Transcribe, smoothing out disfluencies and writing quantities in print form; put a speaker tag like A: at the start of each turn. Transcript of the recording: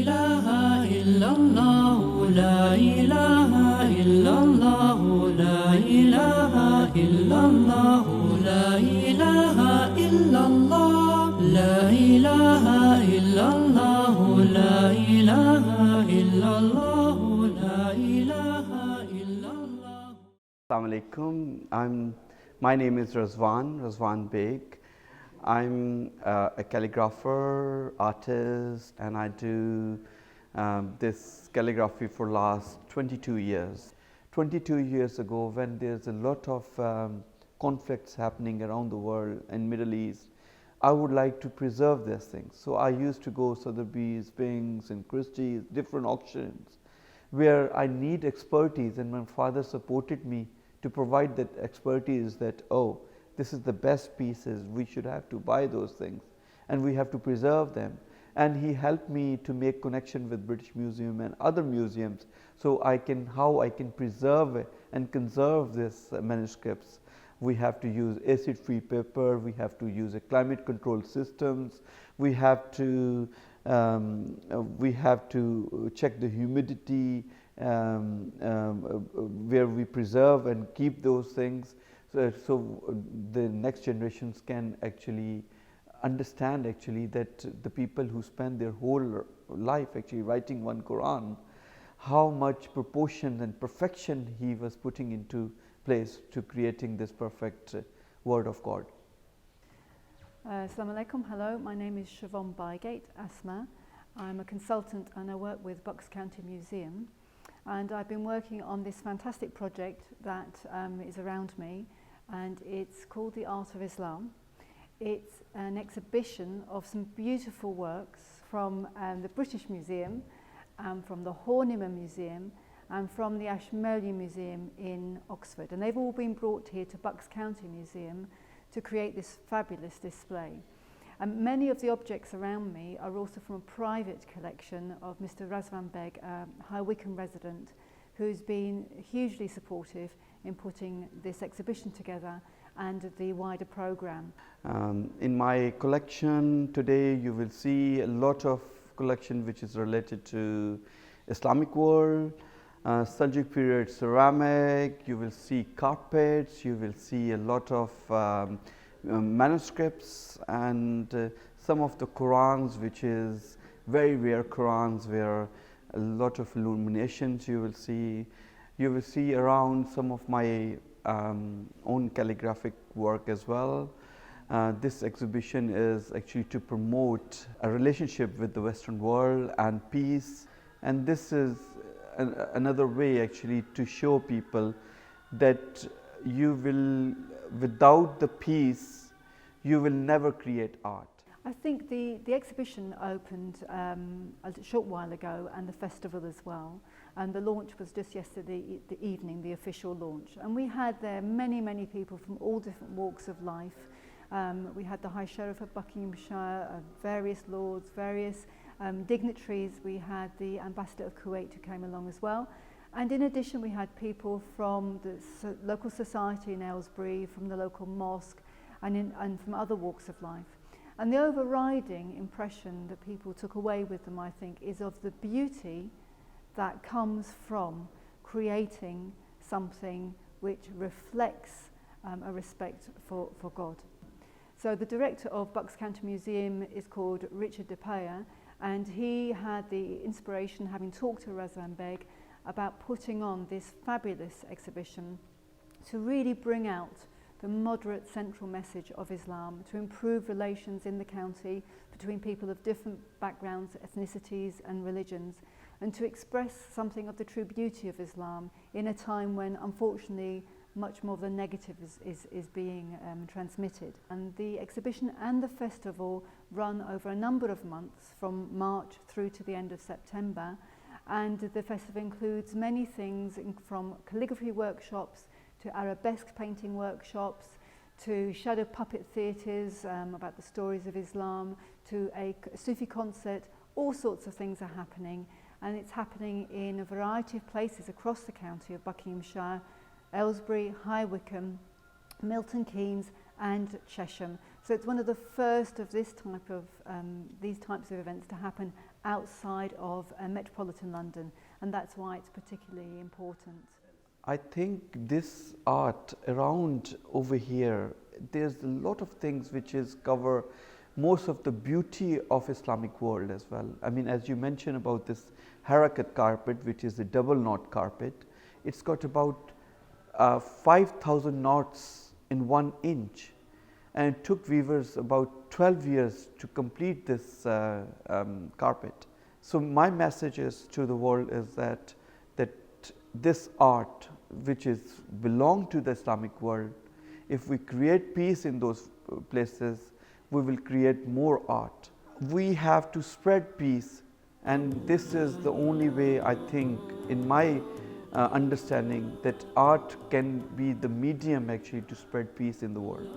A: ilaha illallah, la ilaha illallah, la ilaha illallah, la ilaha illallah, la ilaha illallah, la ilaha illallah, la ilaha illallah.
B: Assalamu alaikum. My name is Razwan Baig. I'm a calligrapher, artist, and I do this calligraphy for last 22 years. 22 years ago, when there's a lot of conflicts happening around the world in Middle East, I would like to preserve these things. So I used to go Sotheby's, Bings and Christie's, different auctions, where I need expertise, and my father supported me to provide that expertise that, oh, this is the best pieces, we should have to buy those things and we have to preserve them. And he helped me to make connection with British Museum and other museums, so how I can preserve and conserve these manuscripts. We have to use acid-free paper, we have to use a climate control systems, we have to check the humidity where we preserve and keep those things, so the next generations can actually understand that the people who spend their whole life actually writing one Qur'an, how much proportion and perfection he was putting into place to creating this perfect word of God.
C: Assalamu alaikum. Hello, my name is Razwan Baig, Asma. I'm a consultant and I work with Bucks County Museum, and I've been working on this fantastic project that is around me, and it's called The Art of Islam. It's an exhibition of some beautiful works from the British Museum, from the Horniman Museum, and from the Aylesbury Museum in Oxford, and they've all been brought here to Bucks County Museum to create this fabulous display. And many of the objects around me are also from a private collection of Mr. Razwan Baig, a High Wycombe resident, who's been hugely supportive in putting this exhibition together and the wider programme.
B: In my collection today, you will see a lot of collection which is related to Islamic world, Seljuk period ceramic, you will see carpets, you will see a lot of manuscripts, and some of the Qur'ans, which is very rare Qur'ans, where a lot of illuminations you will see. You will see around some of my own calligraphic work as well. This exhibition is actually to promote a relationship with the Western world and peace, and this is another way actually to show people that you will, without the peace, you will never create art.
C: I think the exhibition opened a short while ago, and the festival as well, and the launch was just yesterday evening, the official launch, and we had there many people from all different walks of life. We had the High Sheriff of Buckinghamshire, various lords, various dignitaries. We had the Ambassador of Kuwait who came along as well, and in addition we had people from the local society in Aylesbury, from the local mosque, and from other walks of life. And the overriding impression that people took away with them, I think, is of the beauty that comes from creating something which reflects a respect for God. So the director of Bucks County Museum is called Richard de Peyer, and he had the inspiration, having talked to Razwan Baig, about putting on this fabulous exhibition to really bring out the moderate central message of Islam, to improve relations in the county between people of different backgrounds, ethnicities and religions, and to express something of the true beauty of Islam in a time when, unfortunately, much more of the negative is being transmitted. And the exhibition and the festival run over a number of months, from March through to the end of September, and the festival includes many things from calligraphy workshops to arabesque painting workshops, to shadow puppet theatres about the stories of Islam, to a Sufi concert. All sorts of things are happening, and it's happening in a variety of places across the county of Buckinghamshire, Aylesbury, High Wycombe, Milton Keynes and Chesham. So it's one of the first of this type of these types of events to happen outside of metropolitan London, and that's why it's particularly important.
B: I think this art around over here, there's a lot of things which is cover most of the beauty of Islamic world as well. I mean, as you mentioned about this harakat carpet, which is a double knot carpet, it's got about 5,000 knots in 1 inch, and it took weavers about 12 years to complete this carpet. So my message is to the world is that this art, which is belong to the Islamic world, if we create peace in those places, we will create more art. We have to spread peace, and this is the only way, I think, in my understanding, that art can be the medium actually to spread peace in the world.